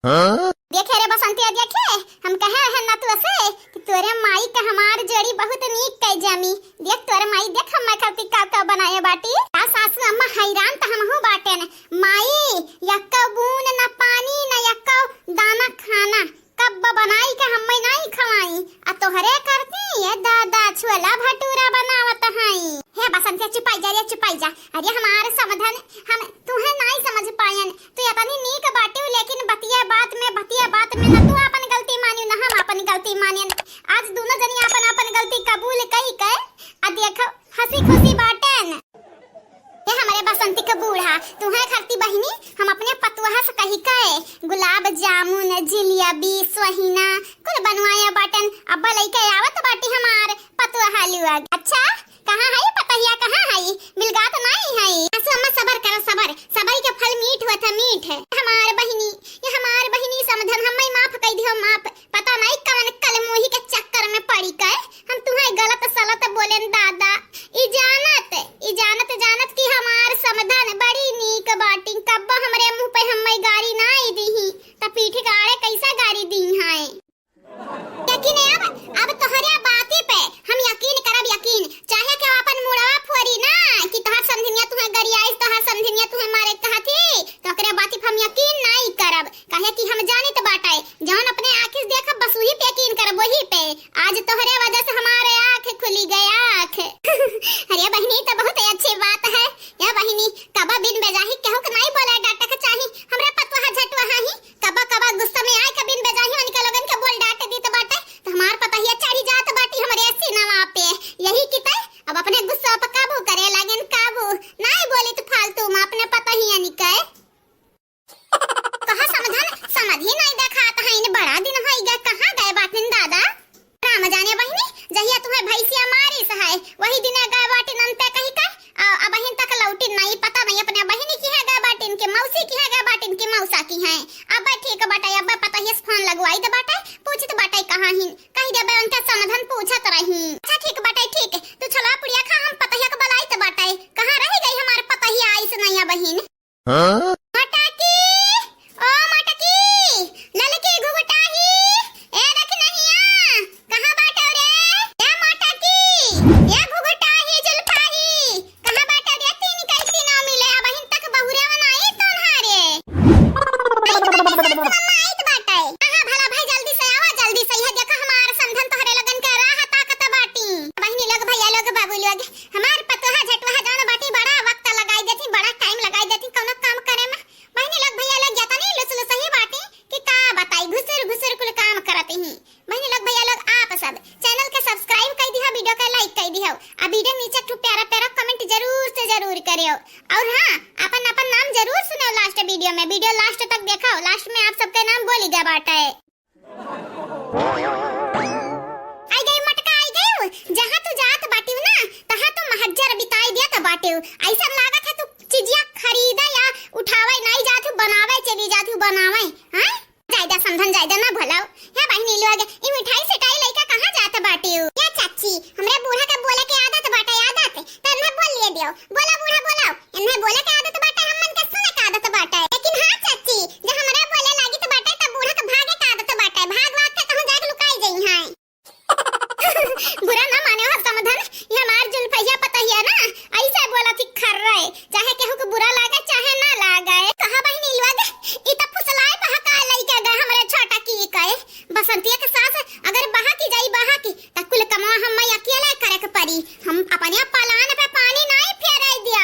देखे रे बसंती देखे हम कहे है ना तू से कि तोरे माई का हमार जोड़ी बहुत नीक कई जामी। देख तोरे माई देख हम खाती का बनाए बाटी का सासू अम्मा हैरान त हमहु बाटे न माई यक्का बून न पानी न यक्का दाना खाना कब बनाई के हम नहीं खवाई आ तोहरे करती ये दादा छोला भटूरा बनावत हई। हे बसंती चुपाई जा अरे हमारे समाधान हम तुहे नहीं समझ पायन तू अपनी नीक बाटी लेकिन बतिया बात में न तू अपन गलती मानियो न हम अपन गलती मानियन। आज दोनों जनी अपन गलती कबूल कई कर आ देखो हंसी खुशी बाटन। ये हमारे बसंती का बूढ़ा तुहे खरती बहिनी हम अपने पतुहा से कही कहे गुलाब जामुन जिलेबी सोहिना कुल बनवाया बाटन। अब लइके आवत बाटी हमार पतुहा हलवा। अच्छा कहां है पतहिया कहां है मिलगात नहीं है। अम्मा सबर करो सबर के फल मीठ हुआ था मीठ है। हमार बहिनी समझन हम माफ कह दियो माफ पता नहीं कवन कल मोही के चक्कर में पड़ी कर हम तुम्हें गलत सलत बोलेन दादा। ई जानत की हमार समधन बड़ी नीक बाटी कब हमरे मुंह पे हम्मई गारी ना आई दी त पीठ गाड़े कैसा गारी दी है। लेकिन अब तोहरे बाती पे हम यकीन करब यकीन चाहे के अपन मुड़वा फोरी ना कि तोहर समझनिया तुम्हें गरियाई तोहर समझनिया तुम्हें मारे कहती तो ओकरे बाती पे हम यकीन नहीं करब काहे कि हम जानित बाटे जौन अपने आंखिस देखब बस वही पे यकीन करब वही पे। आज तोहरे वजह से हमारे आंख खुली गई आंख। अरे बहिनी तो बहुत अच्छी बात है या बहिनी कबा बिन बेजाही केहू के नहीं बोले डांटे के चाही हमरा पतवा झटवा ही कबा गुस्सा में आए के बिन बेजाही उनके लोगन के बोल डांट दी तो बाटे तो हमार पतहिया चढ़ी जात बाटी हमरे सीनावा पे। यही किते अब अपने गुस्सा पे काबू करे लगन काबू नहीं बोली तो फालतू में अपने पतहिया निकाय कहां समझी नहीं देखा है इन बड़ा दिन होई गए कहां गए बाटिन दादा राम जाने बहिनी जहिया तुम्हें भैंसिया मारी सहाय वही दिन गए बाटिन अंत कही का अब बहन तक लौटी नहीं पता नहीं अपने बहिनी की है गए बाटिन के मौसी की है गए बाटिन की मौसा की है। अब ठीक बाटे अब पता है फोन लगवाई दे बाटे पूछत बाटे कहां ही कही देबे उनका समाधान पूछत रही। अच्छा ठीक बाटे ठीक तू चला पुड़िया खा हम पतहिया के बलाई ते बाटे कहां रह गई हमार पतहिया आई से नैया बहिन। हां मटकी ओ मटकी ललकी घुघटाही ए देख नहिया कहां बाटे रे ए मटकी ए घुघटाही जुल्फाही कहां बाटे रे तीन कैसी ना मिले बहिन तक बहुरे बनाई तोन्हारे आई तो बाटे कहां भला भाई जल्दी से है देखो हमार संधन तोहरे लगन के राह ताकत बाटी बहिनी लोग भैया लोग बाबू लोग हमार पतोहा झटवा जान बाटी बड़ा वक्त लगाई देती बड़ा टाइम लगाई देती कोनो काम करे में बहिनी लोग भैया लोग जाता नहीं लुसलु सही बाटी कि का बताई घुसर कुल काम करते ही। बहिनी लोग भैया लोग आप सब चैनल के सब्सक्राइब कर दियो वीडियो के लाइक कर दियो आ वीडियो नीचे खूब प्यारा कमेंट जरूर से जरूर करियो और हां अपन नाम जरूर सुनो लास्ट वीडियो में वीडियो लास्ट तक देखो लास्ट में आप सबके नाम बोली गया बाटा है। आई गई मटका आई गई जहां तू जात बाटी ना तहां तो महज्जर बिताई दिया त बाटी ऐसा लागत है तू चीजिया खरीदे या उठावे नहीं जातू बनावे चली जातू बनावे हां जायदा समझन जायदा ना भलाओ हे बहिनी लोग ई मिठाई सिटाई लइका कहां जात बाटी या चाची हमरे बूढ़ा के बोले के आदत बाटे आदत त मैं बोल लिए दियो बोला बूढ़ा बोलाओ इनमें बोले के आदत बाटे हमन के सुने के आदत बाटे लेकिन हां चाची जब हमरे बोले लागी त बाटे त बूढ़ा के भागे के आदत बाटे भाग के कहूं जाके लुकाई जई हां। बुरा ना माने हो समाधान ये हमार जुल्फैया पतहिया ना ऐसे बोला थी खर रहे चाहे केहू को बुरा लागे चाहे ना लागे कहा बहिनी लोग ई त फुसलाए बहका लइका गए हमरे छोटा की कहे बसंतिया के साथ अगर बहा की त कुल कमा हम अकेले करे के पड़ी हम अपने पलान पे पानी नहीं फेरे दिया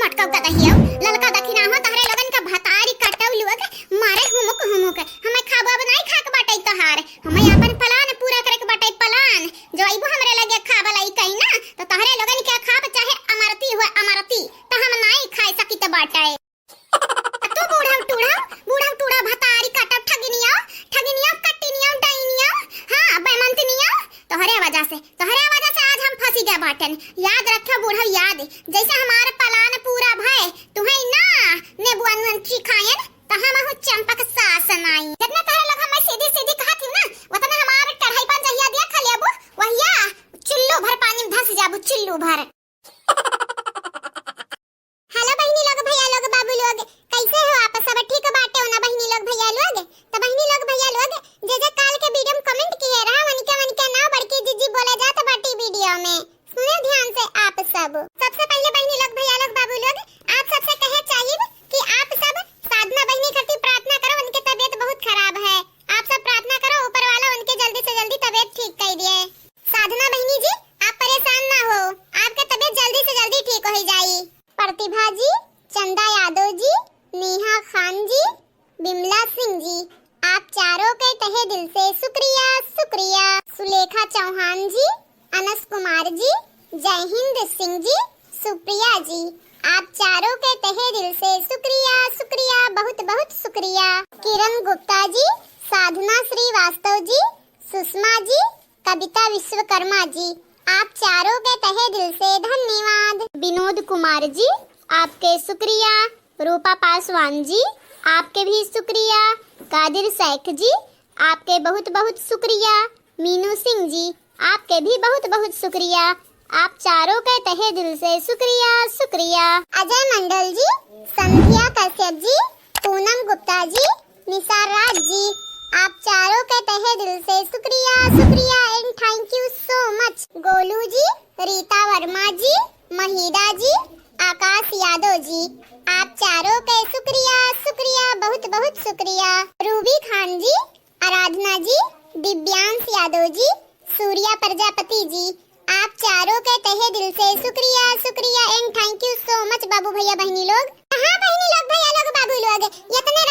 पटका का दहियो ललका दखिना हो तहरे लगन का भतारी कटौ लोग मारे हुमुक हमें खाबा बनाई खाक बाटै तहार हमें अपन प्लान पूरा करे के बाटै प्लान जो आइबो हमरे लगे खाबा लाई कहीं ना तो तहरे लगन के खाब चाहे अमरती हो अमरती तो हम नहीं खाई सकी त बाटै तू बूढ़ा टूढ़ा भतारी कटौ ठगनिया कट्टिनिया डाइनिया हां बेमंतनिया तोहरे वजह से आज हम फंसी गए बाटन याद रखो बूढ़ा याद जैसे हमारा प्लान पूरा भय तुम्हें ना नेबुआ नुंची खायन त हम हु चंपक सास नाई जितना तहरे लोग हम सीधी कहा थी ना उतना हमारे कढ़ाई पर जहिया दिया खा लेबू वहिया चुल्लू भर पानी में धस जाबू चुल्लू भर हेलो बहनी लोग भैया लोग बाबू लोग कैसे हो आप सब ठीक बाटे हो ना बहनी लोग भैया लोग तो बहनी लोग भैया लोग जे काल के वीडियो में कमेंट किए रहा वनिका ना बड़की जीजी बोले जात बाटी वीडियो में सुने ध्यान से आप सब सबसे पहले बहनी लोग भैया लोग बाबू लोग आप सबसे कहे चाहिए कि आप सब साधना बहनी खातिर प्रार्थना करो उनकी तबीयत बहुत खराब है आप सब प्रार्थना करो ऊपर वाला उनके जल्दी से जल्दी तबीयत ठीक कर दिए साधना बहनी जी आप परेशान ना हो आपका तबीयत जल्दी से जल्दी ठीक हो जाए प्रतिभा जी चंदा यादव जी नेहा खान जी बिमला सिंह जी आप चारों के तहे दिल से शुक्रिया सुलेखा चौहान जी अनस कुमार जी जय हिंद सिंह जी सुप्रिया जी आप चारों के तहे दिल से शुक्रिया बहुत शुक्रिया किरण गुप्ता जी साधना श्रीवास्तव जी सुषमा जी कविता विश्वकर्मा जी आप चारों के तहे दिल से धन्यवाद विनोद कुमार जी आपके शुक्रिया रूपा पासवान जी आपके भी शुक्रिया कादिर शेख जी आपके बहुत शुक्रिया मीनू सिंह जी आपके भी बहुत शुक्रिया आप चारों के तहे दिल से शुक्रिया अजय मंडल जी संध्या कश्यप जी पूनम गुप्ता जी निसार राज जी आप चारों के तहे दिल से शुक्रिया and thank you so much Golu ji Rita Verma ji Mahida ji Akash Yadav ji आप चारों के शुक्रिया बहुत शुक्रिया रूबी खान जी आराधना जी दिव्यांश यादव जी सूर्या प्रजापति जी आप चारों के तहे दिल से शुक्रिया and thank you so much बाबू भैया बहनी लोग हाँ बहनी लोग भैया लोग बाबू लोग इतने